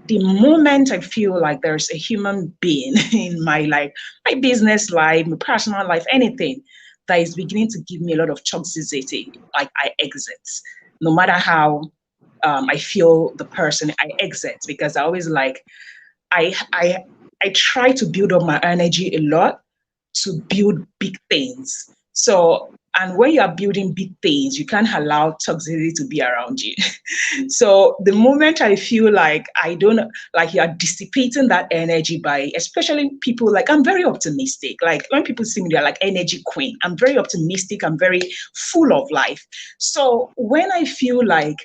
the moment I feel like there's a human being in my life, my business life, my personal life, anything that is beginning to give me a lot of toxicity, like I exit. No matter how I feel the person, I exit because I always like I I try to build up my energy a lot to build big things. So, and when you are building big things, you can't allow toxicity to be around you. So the moment I feel like I don't like you are dissipating that energy by, especially people like I'm very optimistic. Like when people see me, they're like energy queen. I'm very optimistic. I'm very full of life. So when I feel like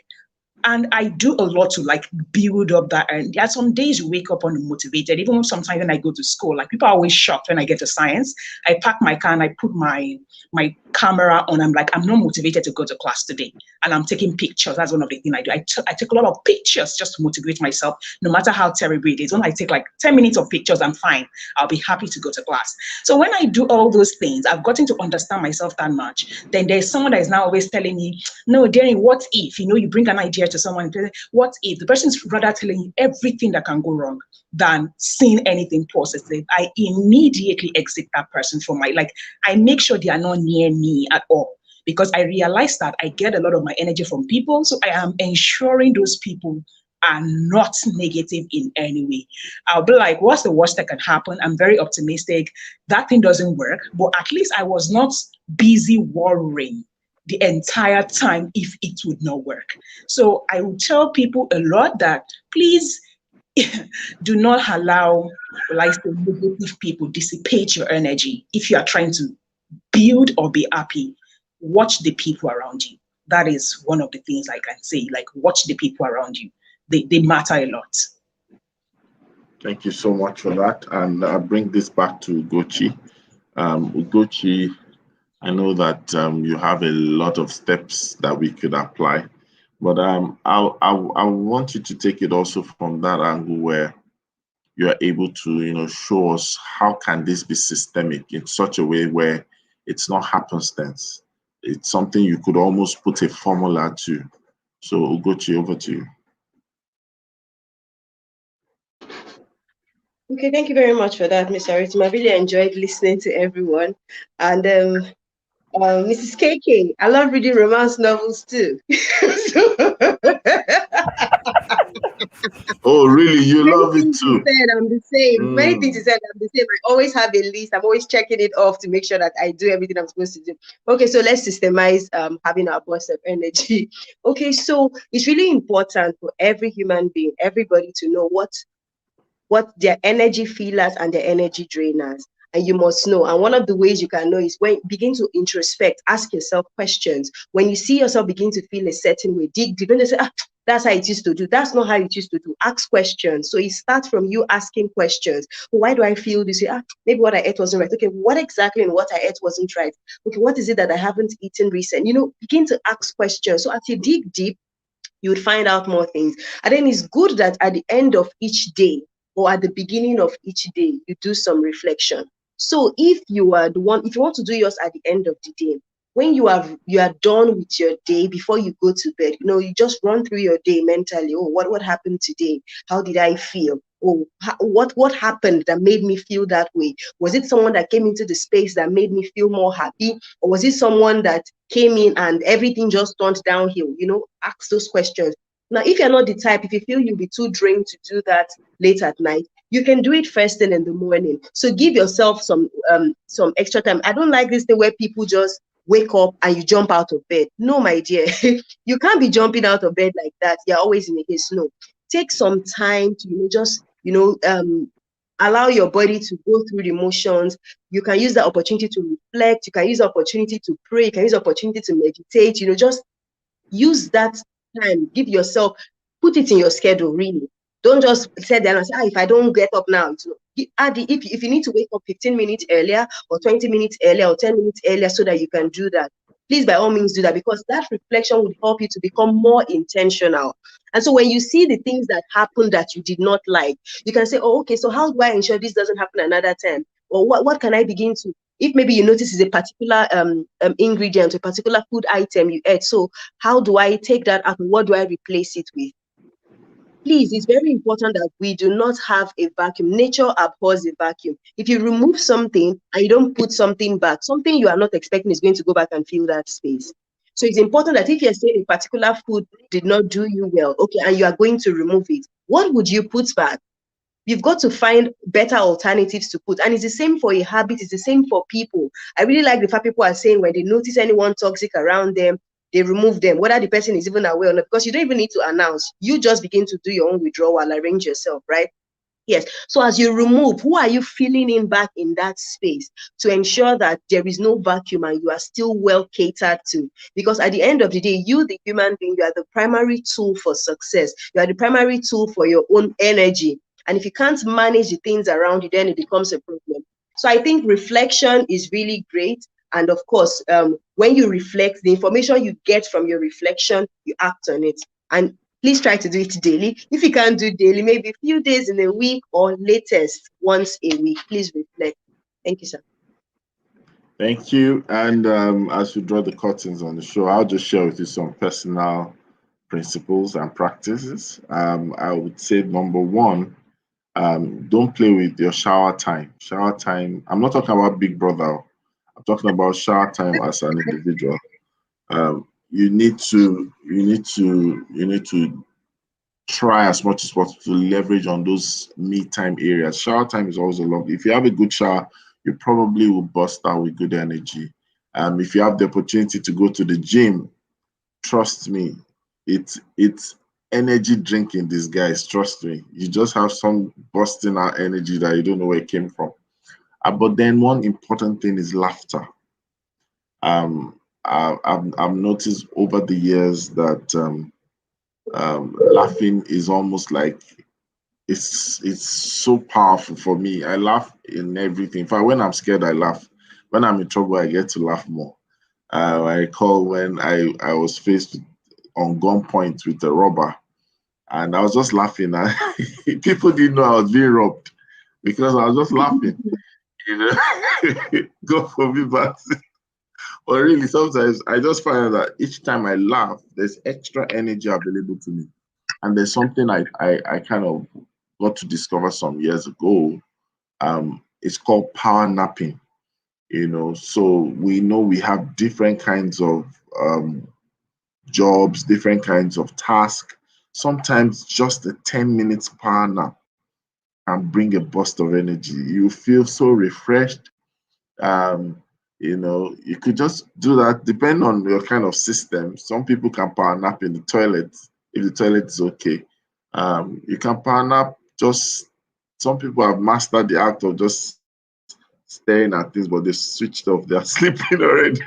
and I do a lot to like build up that. And there are some days you wake up unmotivated. Even sometimes when I go to school, like people are always shocked when I get to science. I park my car and I put my camera on. I'm like, I'm not motivated to go to class today, and I'm taking pictures. That's one of the things I do. I take a lot of pictures just to motivate myself, no matter how terrible it is. When I take like 10 minutes of pictures, I'm fine. I'll be happy to go to class. So when I do all those things, I've gotten to understand myself that much. Then there's someone that is now always telling me, no, Darren, what if, you bring an idea to someone, what if the person's rather telling you everything that can go wrong than seeing anything positive. I immediately exit that person from I make sure they are not near me at all, because I realize that I get a lot of my energy from people. So I am ensuring those people are not negative in any way. I'll be like, what's the worst that can happen? I'm very optimistic. That thing doesn't work, but at least I was not busy worrying the entire time if it would not work. So I will tell people a lot that please do not allow negative people dissipate your energy. If you are trying to build or be happy, watch the people around you. That is one of the things I can say, like watch the people around you. They matter a lot. Thank you so much for that. And I'll bring this back to Ugochi. Ugochi, I know that you have a lot of steps that we could apply, but I want you to take it also from that angle where you are able to, show us how can this be systemic in such a way where it's not happenstance. It's something you could almost put a formula to. So Ugochi, over to you. Okay, thank you very much for that, Mr. Ritim. I really enjoyed listening to everyone. And Mrs. KK, I love reading romance novels too. Oh, really? You love it too? I'm the same. Many things you said, I'm the same. I always have a list. I'm always checking it off to make sure that I do everything I'm supposed to do. Okay, so let's systemize having our burst of energy. Okay, so it's really important for every human being, everybody to know what their energy feelers and their energy drainers. And you must know. And one of the ways you can know is when begin to introspect, ask yourself questions. When you see yourself begin to feel a certain way, dig deep and say, that's how it used to do. That's not how it used to do. Ask questions. So it starts from you asking questions. Why do I feel this way? Maybe what I ate wasn't right. Okay, what exactly in what I ate wasn't right? Okay, what is it that I haven't eaten recently? Begin to ask questions. So as you dig deep, you would find out more things. And then it's good that at the end of each day or at the beginning of each day, you do some reflection. So if you are the one, if you want to do yours at the end of the day, when you are done with your day before you go to bed, you just run through your day mentally. Oh, what happened today? How did I feel? Oh, what happened that made me feel that way? Was it someone that came into the space that made me feel more happy? Or was it someone that came in and everything just turned downhill? Ask those questions. Now, if you're not the type, if you feel you'll be too drained to do that late at night, you can do it first thing in the morning. So give yourself some extra time. I don't like this thing where people just wake up and you jump out of bed. No, my dear, you can't be jumping out of bed like that. You're always in a haste. No. take some time to just allow your body to go through the motions. You can use the opportunity to reflect. You can use the opportunity to pray. You can use the opportunity to meditate. Just use that time. Give yourself, put it in your schedule, really. Don't just sit there and say, if I don't get up now, if you need to wake up 15 minutes earlier or 20 minutes earlier or 10 minutes earlier so that you can do that, please by all means do that, because that reflection would help you to become more intentional. And so when you see the things that happen that you did not like, you can say, oh, okay, so how do I ensure this doesn't happen another time? Or what can I begin to, if maybe you notice is a particular ingredient, a particular food item you ate, so how do I take that out and what do I replace it with? Please, it's very important that we do not have a vacuum. Nature abhors a vacuum. If you remove something and you don't put something back, something you are not expecting is going to go back and fill that space. So it's important that if you're saying a particular food did not do you well, okay, and you are going to remove it, what would you put back? You've got to find better alternatives to put. And it's the same for a habit. It's the same for people. I really like the fact people are saying when they notice anyone toxic around them, they remove them, whether the person is even aware or not, because you don't even need to announce. You just begin to do your own withdrawal, arrange yourself, right? Yes. So as you remove, who are you filling in back in that space to ensure that there is no vacuum and you are still well catered to? Because at the end of the day, you, the human being, you are the primary tool for success. You are the primary tool for your own energy. And if you can't manage the things around you, then it becomes a problem. So I think reflection is really great. And of course, when you reflect, the information you get from your reflection, you act on it. And please try to do it daily. If you can't do daily, maybe a few days in a week or latest once a week. Please reflect. Thank you, sir. Thank you. And as we draw the curtains on the show, I'll just share with you some personal principles and practices. I would say number one, don't play with your shower time. Shower time. I'm not talking about Big Brother. I'm talking about shower time as an individual. You need to try as much as possible to leverage on those me time areas. Shower time is always a long. If you have a good shower, you probably will bust out with good energy. If you have the opportunity to go to the gym, trust me, it's energy drink in disguise. Trust me, you just have some busting out energy that you don't know where it came from. But then one important thing is laughter. I've noticed over the years that laughing is almost like it's so powerful for me. I laugh in everything. In fact, when I'm scared, I laugh. When I'm in trouble, I get to laugh more. I recall when I was faced on gunpoint with a robber, and I was just laughing. And people didn't know I was being robbed because I was just laughing. You know, go for me, but really, sometimes I just find that each time I laugh, there's extra energy available to me. And there's something I kind of got to discover some years ago. It's called power napping. So we know we have different kinds of jobs, different kinds of tasks. Sometimes just a 10 minutes power nap can bring a burst of energy. You feel so refreshed. You could just do that depending on your kind of system. Some people can power nap in the toilet if the toilet is okay. You can power nap, just some people have mastered the act of just staring at things, but they switched off, they're sleeping already.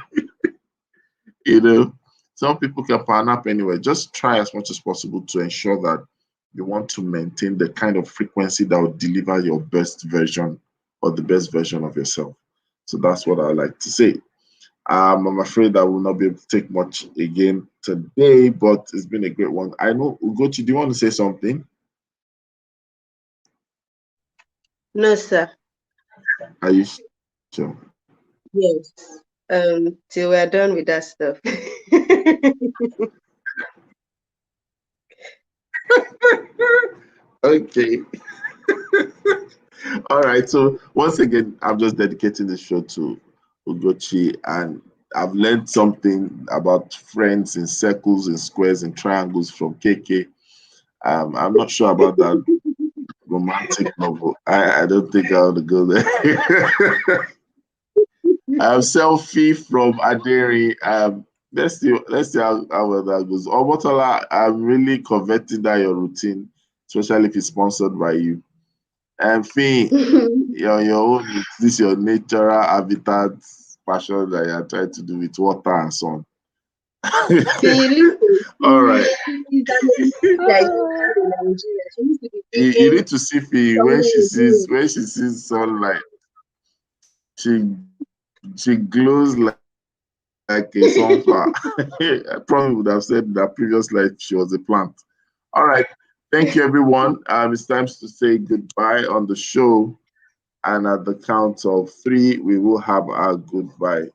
you know some people can power nap anyway. Just try as much as possible to ensure that you want to maintain the kind of frequency that will deliver your best version or the best version of yourself. So that's what I like to say. I'm afraid I will not be able to take much again today, but it's been a great one. I know, Ugochi, do you want to say something? No, sir. Are you sure? Yes. Till we're done with that stuff. Okay. All right. So once again, I'm just dedicating the show to Ugochi, and I've learned something about friends in circles, in squares, and triangles from KK. I'm not sure about that romantic novel. I don't think I want to go there. Selfie from Aderi. Let's see how that goes. Omotola, I'm really coveting that your routine. especially if it's sponsored by you. And Finn, your own, is this your natural habitat passion that you are trying to do with water and sun? See, listen, All right. she's an Nigerian. She needs to be You digging need to see Finn somewhere in when she sees sunlight. She glows like a sunflower. I probably would have said in that previous life she was a plant. All right. Thank you, everyone. It's time to say goodbye on the show. And at the count of 3, we will have our goodbye.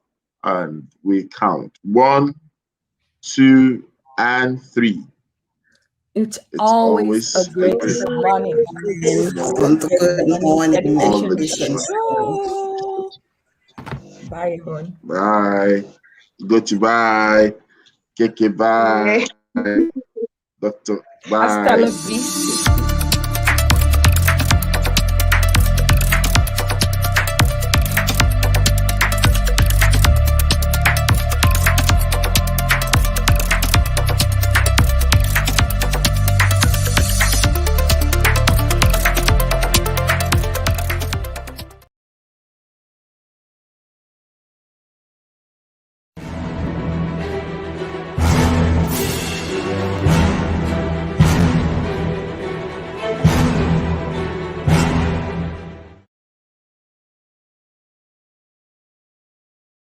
And we count 1, 2, and 3. It's It's always a always a great great morning. On the Good Morning all Dedication Education the Show. show. Bye, everyone. bye. Gochi bye. Keke bye. Doctor bye. Hasta la vista.